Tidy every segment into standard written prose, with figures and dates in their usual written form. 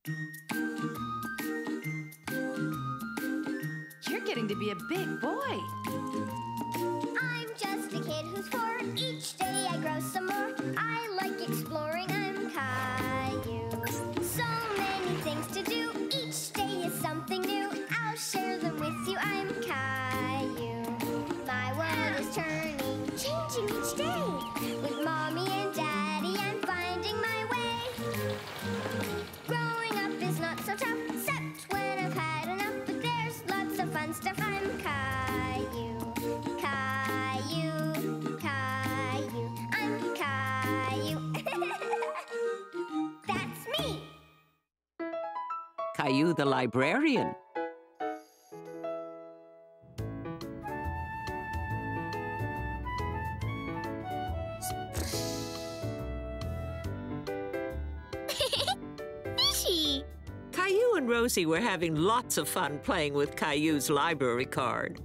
You're getting to be a big boy. I'm just a kid who's 4. Each day I grow some more. I like exploring. I'm Caillou. So many things to do. Each day is something new. I'll share them with you. I'm Caillou. My world is turning, changing each day. With Mommy and Daddy, I'm finding my way. Growing up is not so tough, except when I've had enough. But there's lots of fun stuff. I'm Caillou. Caillou, Caillou, I'm Caillou. That's me. Caillou the Librarian. Fishy. Caillou and Rosie were having lots of fun playing with Caillou's library card.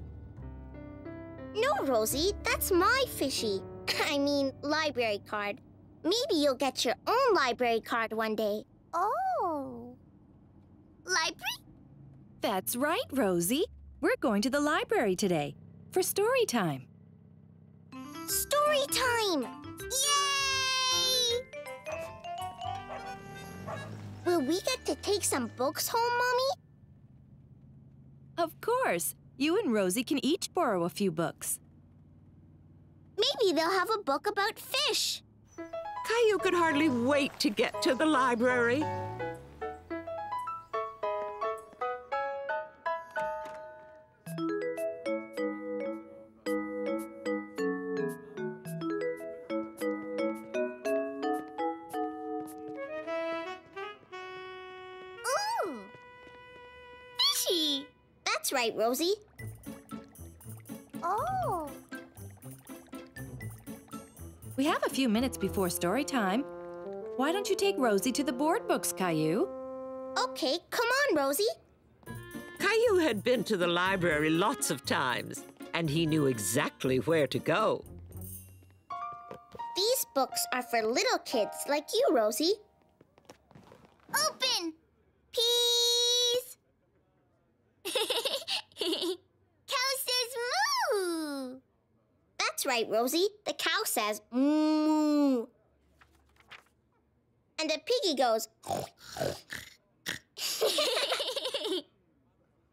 No, Rosie, that's my fishy. I mean, library card. Maybe you'll get your own library card one day. Oh. Library? That's right, Rosie. We're going to the library today for story time. Story time! Yay! Will we get to take some books home, Mommy? Of course. You and Rosie can each borrow a few books. Maybe they'll have a book about fish. Caillou could hardly wait to get to the library. Ooh! Fishy! That's right, Rosie. Oh! We have a few minutes before story time. Why don't you take Rosie to the board books, Caillou? Okay, come on, Rosie. Caillou had been to the library lots of times, and he knew exactly where to go. These books are for little kids like you, Rosie. Open! Peas! Cow says moo! That's right, Rosie. The cow says moo. And the piggy goes...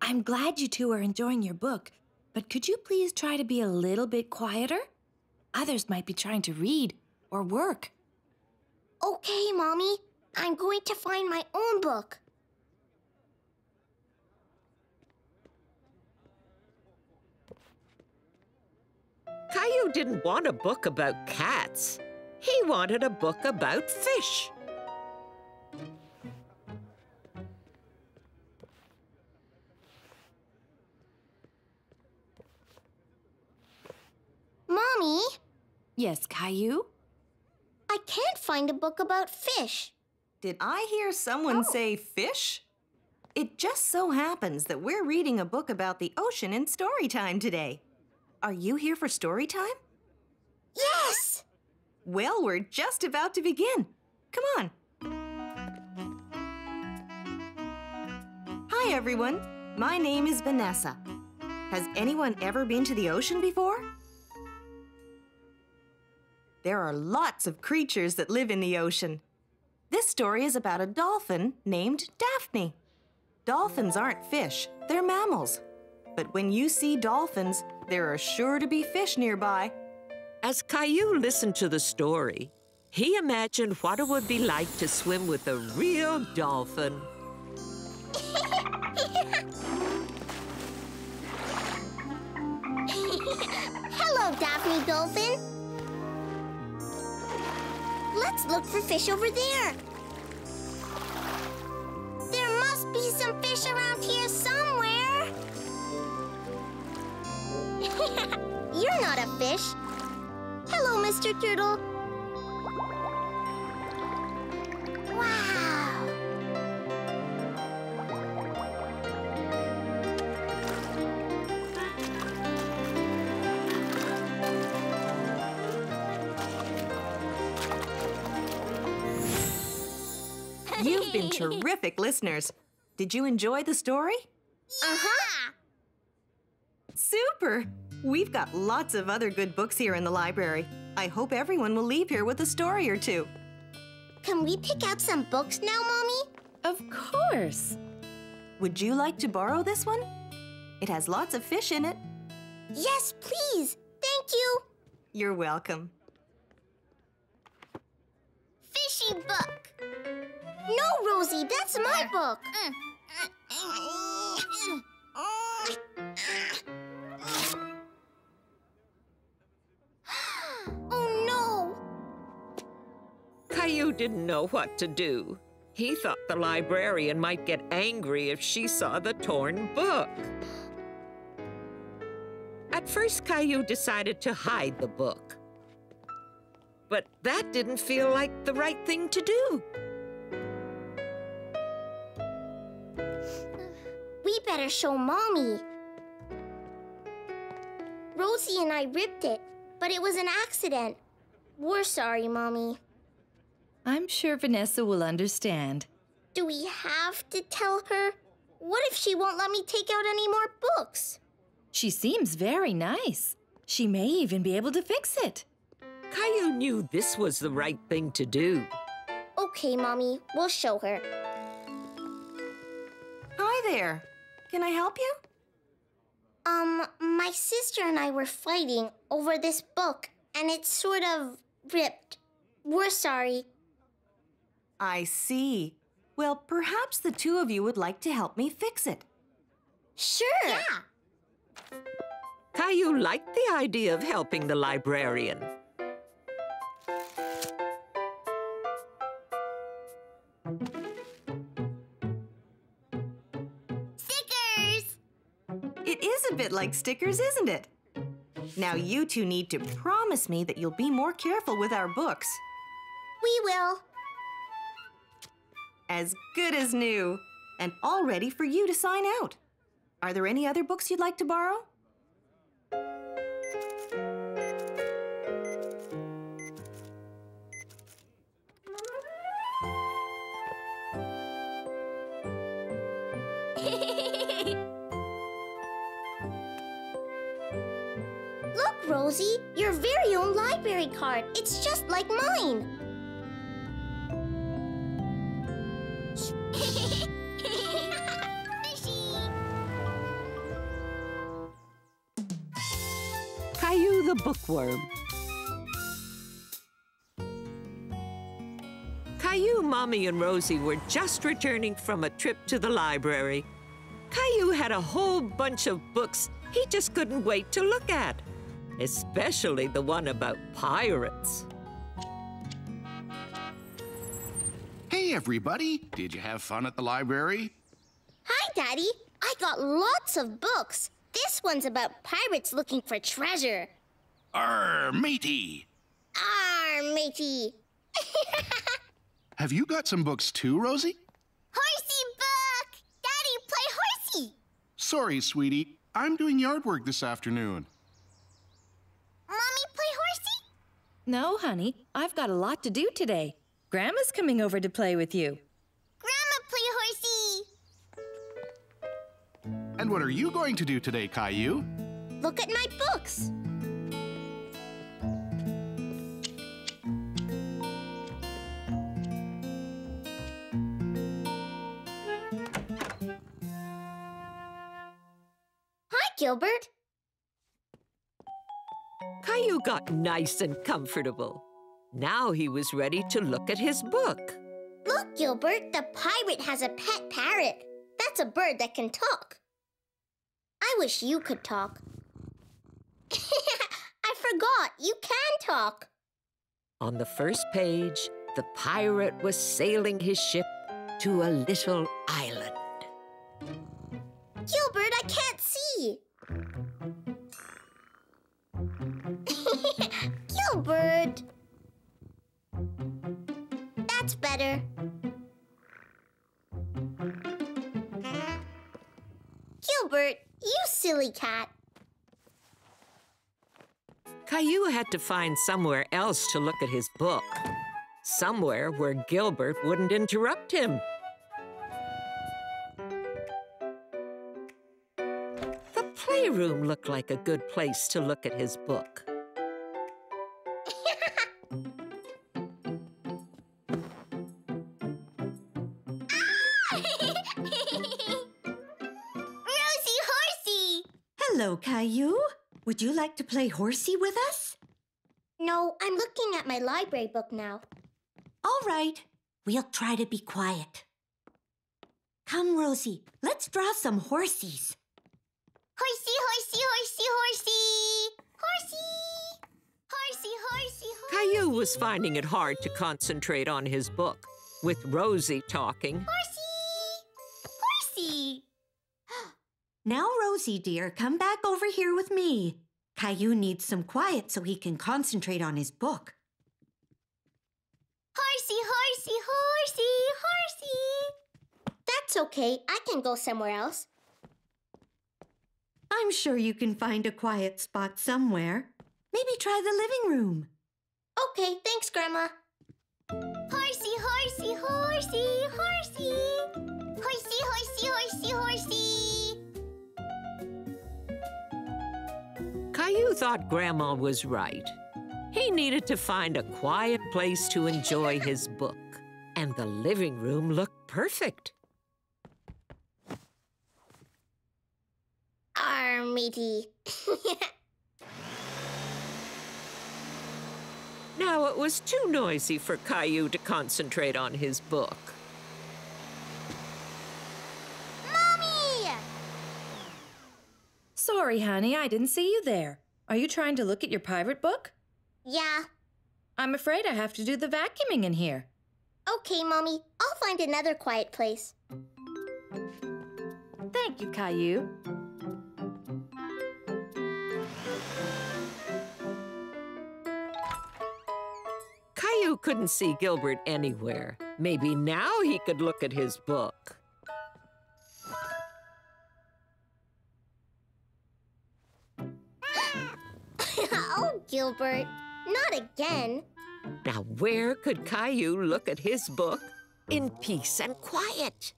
I'm glad you two are enjoying your book, but could you please try to be a little bit quieter? Others might be trying to read or work. Okay, Mommy. I'm going to find my own book. Caillou didn't want a book about cats. He wanted a book about fish. Mommy, Yes, Caillou? I can't find a book about fish. Did I hear someone say fish? It just so happens that we're reading a book about the ocean in story time today. Are you here for story time? Yes! Well, we're just about to begin. Come on. Hi, everyone. My name is Vanessa. Has anyone ever been to the ocean before? There are lots of creatures that live in the ocean. This story is about a dolphin named Daphne. Dolphins aren't fish, they're mammals. But when you see dolphins, there are sure to be fish nearby. As Caillou listened to the story, he imagined what it would be like to swim with a real dolphin. Hello, Daphne Dolphin. Let's look for fish over there. There must be some fish around here somewhere. You're not a fish. Hello, Mr. Turtle. Wow. You've been terrific listeners. Did you enjoy the story? Uh-huh. Super! We've got lots of other good books here in the library. I hope everyone will leave here with a story or two. Can we pick out some books now, Mommy? Of course. Would you like to borrow this one? It has lots of fish in it. Yes, please. Thank you. You're welcome. Fishy book. No, Rosie, that's my book. Oh, no. Caillou didn't know what to do. He thought the librarian might get angry if she saw the torn book. At first, Caillou decided to hide the book. But that didn't feel like the right thing to do. We better show Mommy. Rosie and I ripped it, but it was an accident. We're sorry, Mommy. I'm sure Vanessa will understand. Do we have to tell her? What if she won't let me take out any more books? She seems very nice. She may even be able to fix it. Caillou knew this was the right thing to do. Okay, Mommy, we'll show her. Hi there. Can I help you? My sister and I were fighting over this book, and it's sort of ripped. We're sorry. I see. Well, perhaps the two of you would like to help me fix it. Sure. Yeah. Caillou liked the idea of helping the librarian. Stickers! It is a bit like stickers, isn't it? Now you two need to promise me that you'll be more careful with our books. We will. As good as new, and all ready for you to sign out. Are there any other books you'd like to borrow? Look, Rosie, your very own library card. It's just like mine. Caillou the bookworm. Caillou, Mommy, and Rosie were just returning from a trip to the library. Caillou had a whole bunch of books he just couldn't wait to look at, especially the one about pirates. Hey, everybody. Did you have fun at the library? Hi, Daddy. I got lots of books. This one's about pirates looking for treasure. Arr, matey. Arr, matey. Have you got some books too, Rosie? Horsey book! Daddy, play horsey! Sorry, sweetie. I'm doing yard work this afternoon. Mommy, play horsey? No, honey. I've got a lot to do today. Grandma's coming over to play with you. Grandma, play horsey! And what are you going to do today, Caillou? Look at my books. Hi, Gilbert. Caillou got nice and comfortable. Now he was ready to look at his book. Look, Gilbert, the pirate has a pet parrot. That's a bird that can talk. I wish you could talk. I forgot, you can talk. On the first page, the pirate was sailing his ship to a little island. Gilbert, I can't see. Gilbert. That's better. Gilbert, you silly cat. Caillou had to find somewhere else to look at his book. somewhere where Gilbert wouldn't interrupt him. The playroom looked like a good place to look at his book. Rosie Horsey! Hello, Caillou. Would you like to play horsey with us? No, I'm looking at my library book now. All right. We'll try to be quiet. Come, Rosie. Let's draw some horsies. Horsey, horsey, horsey, horsey! Horsey! Horsey, horsey, horsey! Caillou was finding it hard to concentrate on his book, with Rosie talking. Horsey! Horsey! Now, Rosie, dear, come back over here with me. Caillou needs some quiet so he can concentrate on his book. Horsey, horsey, horsey, horsey! That's okay. I can go somewhere else. I'm sure you can find a quiet spot somewhere. Maybe try the living room. Okay, thanks, Grandma. Horsey, horsey, horsey, horsey! Horsey, horsey, horsey, horsey! Caillou thought Grandma was right. He needed to find a quiet place to enjoy his book, and the living room looked perfect. Arr, matey. Now it was too noisy for Caillou to concentrate on his book. Mommy! Sorry, honey, I didn't see you there. Are you trying to look at your pirate book? Yeah. I'm afraid I have to do the vacuuming in here. Okay, Mommy. I'll find another quiet place. Thank you, Caillou. Caillou couldn't see Gilbert anywhere. Maybe now he could look at his book. Oh, Gilbert. Not again. Now where could Caillou look at his book in peace and quiet?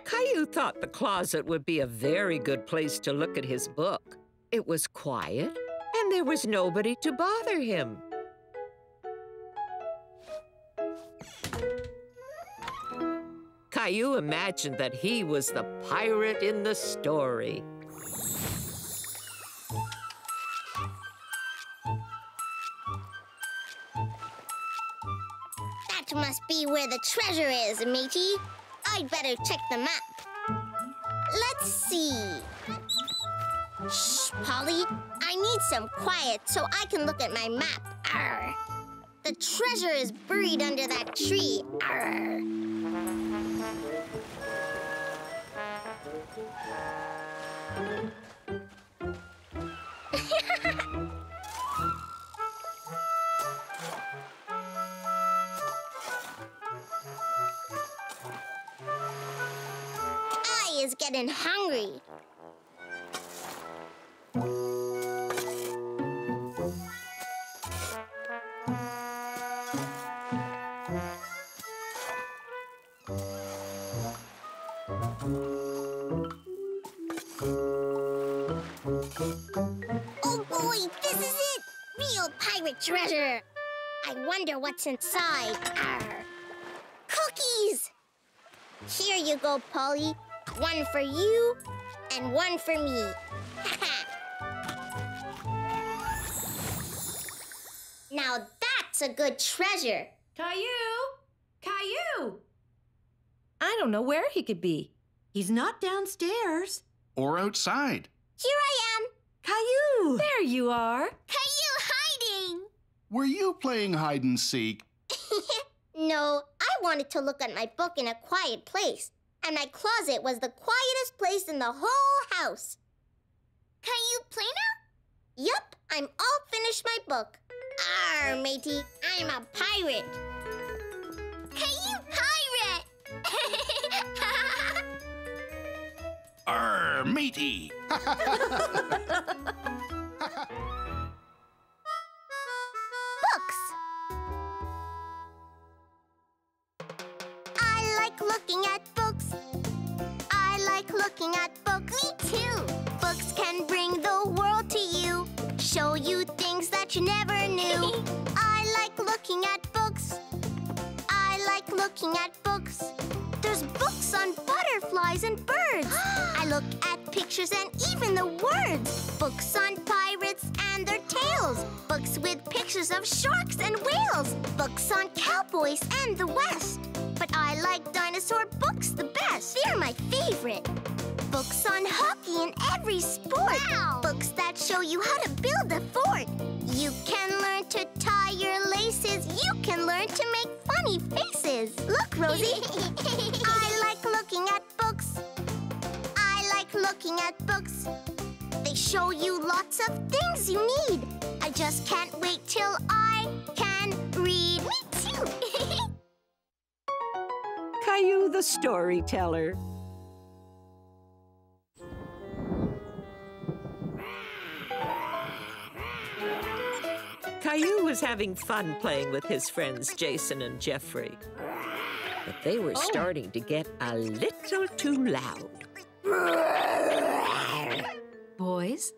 Caillou thought the closet would be a very good place to look at his book. It was quiet, and there was nobody to bother him. Caillou imagined that he was the pirate in the story. That must be where the treasure is, matey. I'd better check the map. Let's see. Shh, Polly. I need some quiet so I can look at my map. Arr. The treasure is buried under that tree. Arr. I is getting hungry. Oh boy, this is it! Real pirate treasure! I wonder what's inside. Arr. Cookies! Here you go, Polly. One for you and one for me. Now that's a good treasure. Caillou! Caillou! I don't know where he could be. He's not downstairs. Or outside. Here I Caillou! There you are. am. Caillou hiding! Were you playing hide and seek? No, I wanted to look at my book in a quiet place. And my closet was the quietest place in the whole house. Caillou play now? Yup, I'm all finished my book. Arr, matey, I'm a pirate. Caillou pirate! Arr, matey! looking at books. I like looking at books. Me too. Books can bring the world to you, show you things that you never knew. I like looking at books. I like looking at books. There's books on butterflies and birds. I look at pictures and even the words. Books on pirates and their tails. Books with pictures of sharks and whales. Books on cowboys and the West. But I like dinosaur books the best. They're my favorite. Books on hockey and every sport. Wow. Books that show you how to build a fort. You can learn to tie your laces. You can learn to make funny faces. Look, Rosie. I like looking at books. I like looking at books. They show you lots of things you need. I just can't wait till I can read. Me too. Caillou the storyteller. Caillou was having fun playing with his friends Jason and Jeffrey. But they were starting to get a little too loud. Boys,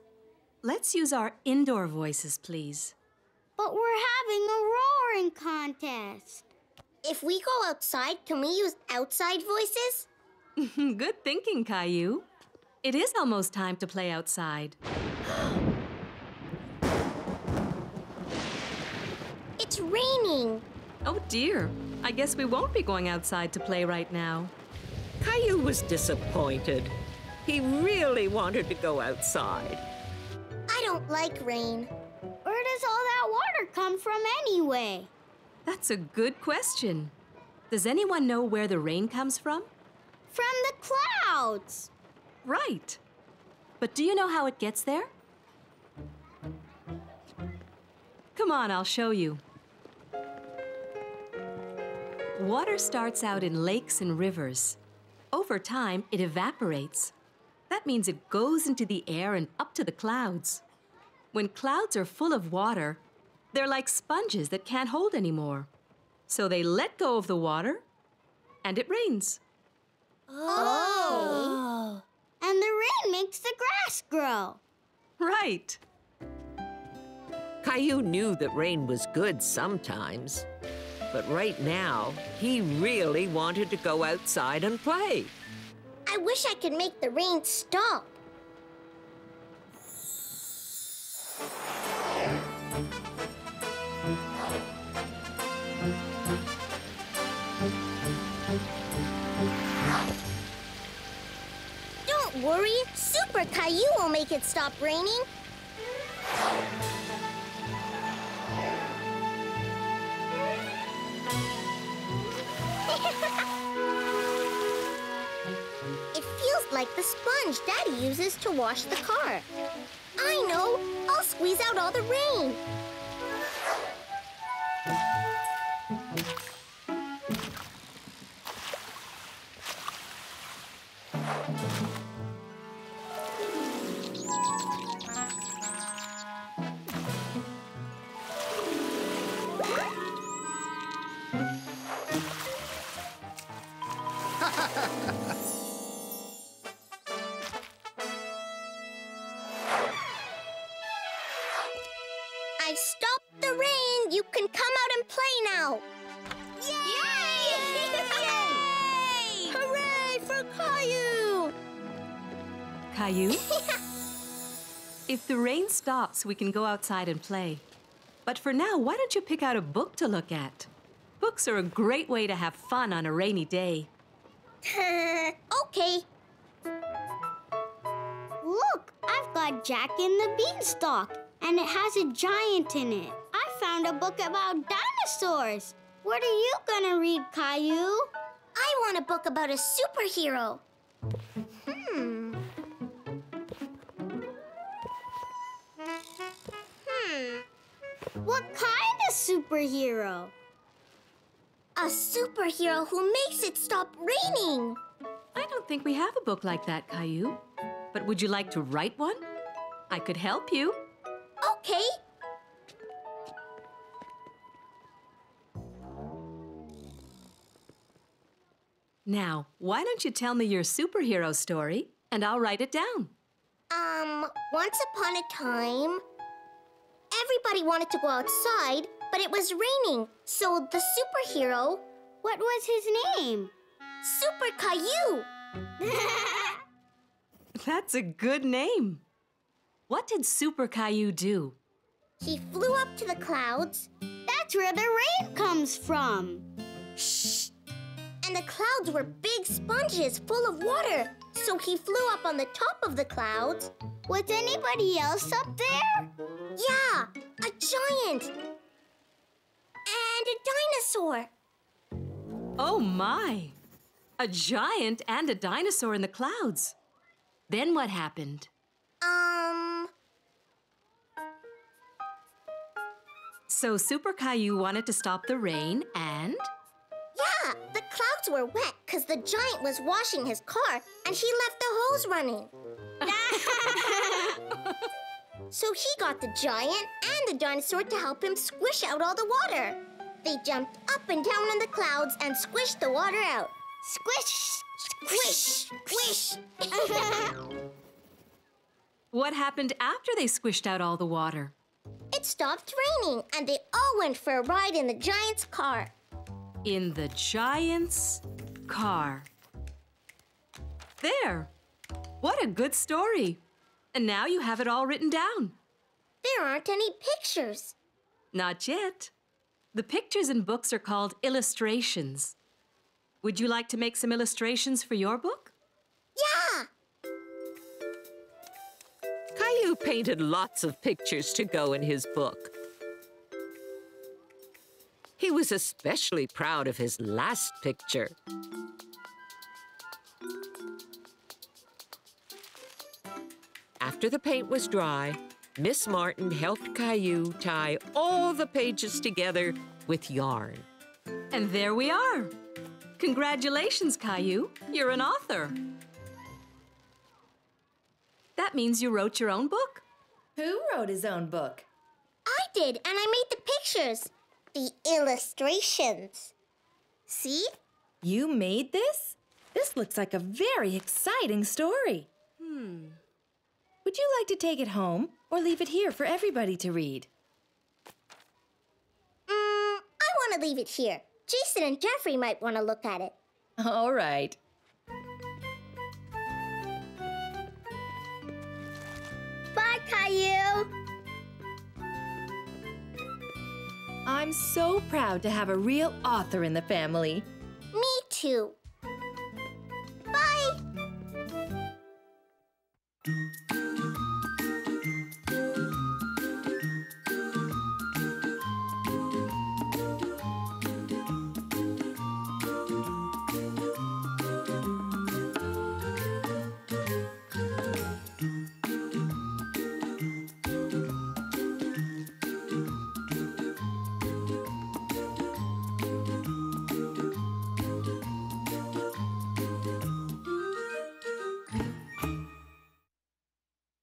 let's use our indoor voices, please. But we're having a roaring contest. If we go outside, can we use outside voices? Good thinking, Caillou. It is almost time to play outside. It's raining. Oh dear, I guess we won't be going outside to play right now. Caillou was disappointed. He really wanted to go outside. I don't like rain. Where does all that water come from anyway? That's a good question. Does anyone know where the rain comes from? From the clouds. Right. But do you know how it gets there? Come on, I'll show you. Water starts out in lakes and rivers. Over time, it evaporates. That means it goes into the air and up to the clouds. When clouds are full of water, they're like sponges that can't hold anymore. So they let go of the water, and it rains. Oh. And the rain makes the grass grow. Right. Caillou knew that rain was good sometimes. But right now, he really wanted to go outside and play. I wish I could make the rain stop. Don't worry, Super Caillou will make it stop raining. It feels like the sponge Daddy uses to wash the car. I know! I'll squeeze out all the rain. I've stopped the rain. You can come out and play now. Yay! Yay! Hooray for Caillou! Caillou? If the rain stops, we can go outside and play. But for now, why don't you pick out a book to look at? Books are a great way to have fun on a rainy day. Okay. Look, I've got Jack and the Beanstalk, and it has a giant in it. I found a book about dinosaurs. What are you gonna read, Caillou? I want a book about a superhero. What kind of superhero? A superhero who makes it stop raining. I don't think we have a book like that, Caillou. But would you like to write one? I could help you. Okay. Now, why don't you tell me your superhero story, and I'll write it down. Once upon a time, everybody wanted to go outside, but it was raining. So the superhero, what was his name? Super Caillou. That's a good name. What did Super Caillou do? He flew up to the clouds. That's where the rain comes from. Shh! And the clouds were big sponges full of water. So he flew up on the top of the clouds. Was anybody else up there? Yeah, a giant. And a dinosaur. Oh my! A giant and a dinosaur in the clouds. Then what happened? So Super Caillou wanted to stop the rain and... Yeah, the clouds were wet because the giant was washing his car and he left the hose running. So he got the giant and the dinosaur to help him squish out all the water. They jumped up and down in the clouds and squished the water out. Squish, squish, squish. What happened after they squished out all the water? It stopped raining and they all went for a ride in the giant's car. In the giant's car. There! What a good story! And now you have it all written down. There aren't any pictures. Not yet. The pictures in books are called illustrations. Would you like to make some illustrations for your book? Yeah! Caillou painted lots of pictures to go in his book. He was especially proud of his last picture. After the paint was dry, Miss Martin helped Caillou tie all the pages together with yarn. And there we are. Congratulations, Caillou. You're an author. That means you wrote your own book. Who wrote his own book? I did, and I made the pictures. The illustrations. See? You made this? This looks like a very exciting story. Would you like to take it home or leave it here for everybody to read? I want to leave it here. Jason and Jeffrey might want to look at it. All right. Bye, Caillou. I'm so proud to have a real author in the family. Me too.